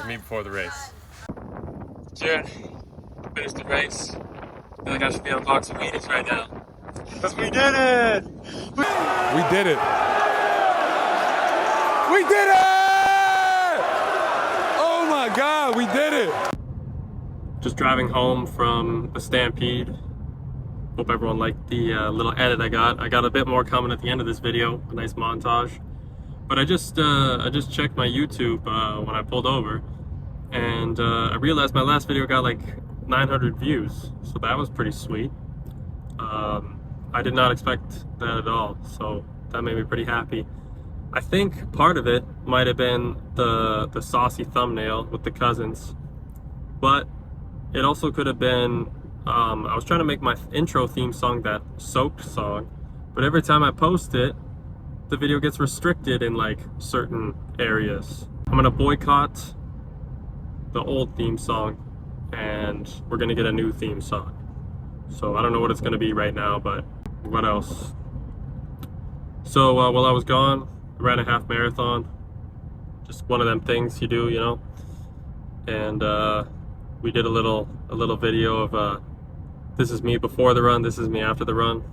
me before the race. Jared, finished the race. I feel like I should be unboxing Wheaties right now. Because we did it! We did it! We did it! Oh my God, we did it! Just driving home from the Stampede. Hope everyone liked the little edit I got. I got a bit more coming at the end of this video, a nice montage. But I just checked my YouTube when I pulled over, and I realized my last video got like 900 views, so that was pretty sweet. I did not expect that at all, so that made me pretty happy. I think part of it might have been the saucy thumbnail with the cousins, but it also could have been I was trying to make my intro theme song that soaked song, but every time I post it, the video gets restricted in like certain areas. I'm gonna boycott the old theme song, and we're gonna get a new theme song. So I don't know what it's gonna be right now, but what else? So while I was gone, I ran a half marathon. Just one of them things you do, you know. And we did a little video of this is me before the run, this is me after the run.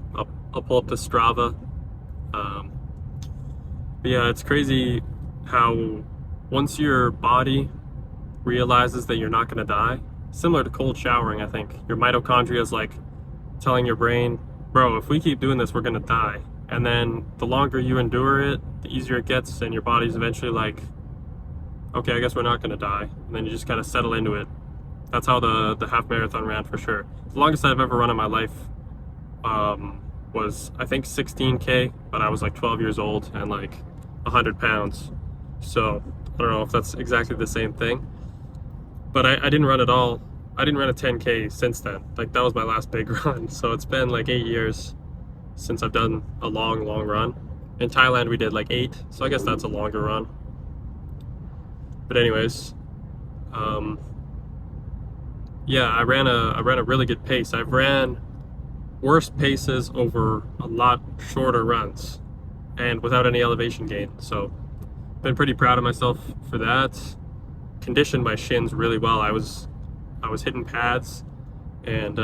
I'll pull up the Strava. But yeah, it's crazy how once your body realizes that you're not gonna die, similar to cold showering, I think, your mitochondria is like telling your brain, bro, if we keep doing this, we're gonna die. And then the longer you endure it, the easier it gets, and your body's eventually like, okay, I guess we're not gonna die. And then you just kind of settle into it. That's how the half marathon ran for sure. The longest I've ever run in my life was, I think, 16K, but I was like 12 years old and like 100 pounds. So I don't know if that's exactly the same thing, but I didn't run at all. I didn't run a 10K since then. Like, that was my last big run. So it's been like 8 years since I've done a long run. In Thailand we did like 8, so I guess that's a longer run. But anyways, yeah, I ran a really good pace. I've ran worse paces over a lot shorter runs and without any elevation gain. So been pretty proud of myself for that. Conditioned my shins really well. I was hitting pads, and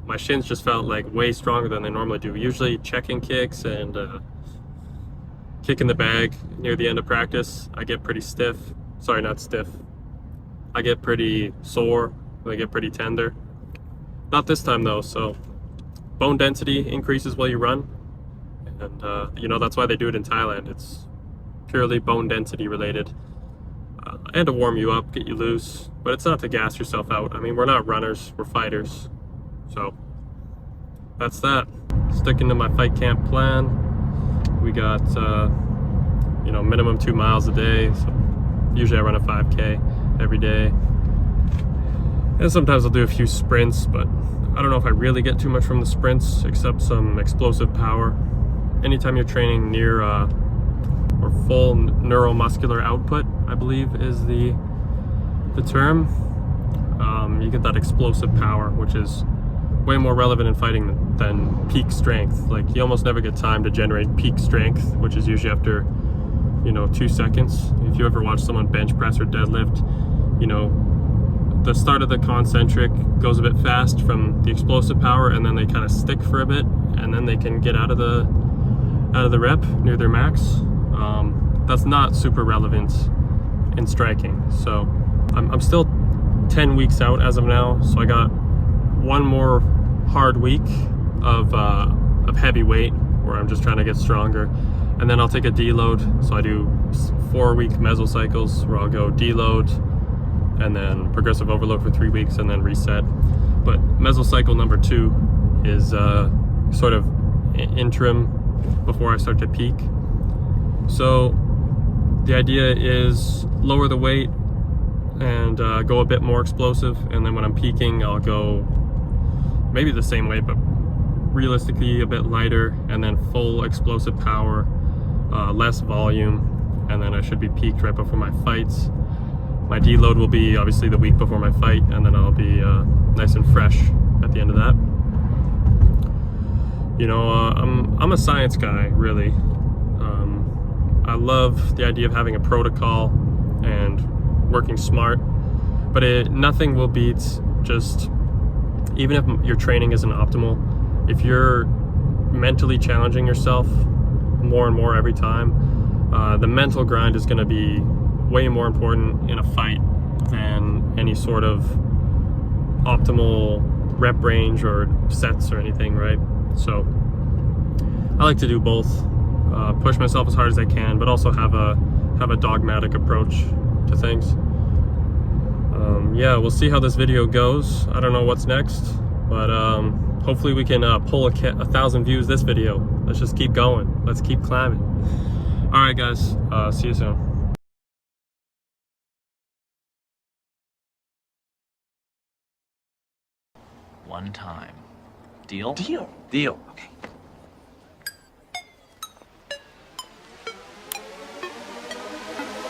my shins just felt like way stronger than they normally do. Usually checking kicks and kicking the bag near the end of practice, I get pretty stiff. Sorry, not stiff. I get pretty sore. I get pretty tender. Not this time though. So bone density increases while you run, and you know, that's why they do it in Thailand. It's purely bone density related, and to warm you up, get you loose, but it's not to gas yourself out. I mean, we're not runners, we're fighters. So that's that. Sticking to my fight camp plan. We got you know, minimum 2 miles a day. So usually I run a 5K every day, and sometimes I'll do a few sprints, but I don't know if I really get too much from the sprints except some explosive power. Anytime you're training near or full neuromuscular output, I believe is the term, you get that explosive power, which is way more relevant in fighting than peak strength. Like, you almost never get time to generate peak strength, which is usually after, you know, 2 seconds. If you ever watch someone bench press or deadlift, you know, the start of the concentric goes a bit fast from the explosive power, and then they kind of stick for a bit, and then they can get out of the rep near their max. That's not super relevant in striking. So I'm still 10 weeks out as of now, so I got one more hard week of heavy weight where I'm just trying to get stronger, and then I'll take a deload. So I do 4-week mesocycles where I'll go deload and then progressive overload for 3 weeks and then reset. But mesocycle number 2 is sort of interim before I start to peak. So the idea is lower the weight and go a bit more explosive, and then when I'm peaking, I'll go maybe the same weight, but realistically a bit lighter, and then full explosive power, less volume, and then I should be peaked right before my fights. My deload will be obviously the week before my fight, and then I'll be nice and fresh at the end of that. You know, I'm a science guy, really. I love the idea of having a protocol and working smart. But nothing will beat just, even if your training isn't optimal, if you're mentally challenging yourself more and more every time, the mental grind is going to be way more important in a fight than any sort of optimal rep range or sets or anything, right? So I like to do both, push myself as hard as I can, but also have a dogmatic approach to things. Yeah, we'll see how this video goes. I don't know what's next, but hopefully we can pull 1,000 views this video. Let's just keep going. Let's keep climbing. All right, guys. See you soon. One time. Deal? Deal. Deal. Okay.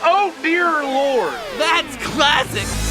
Oh, dear Lord. That's classic!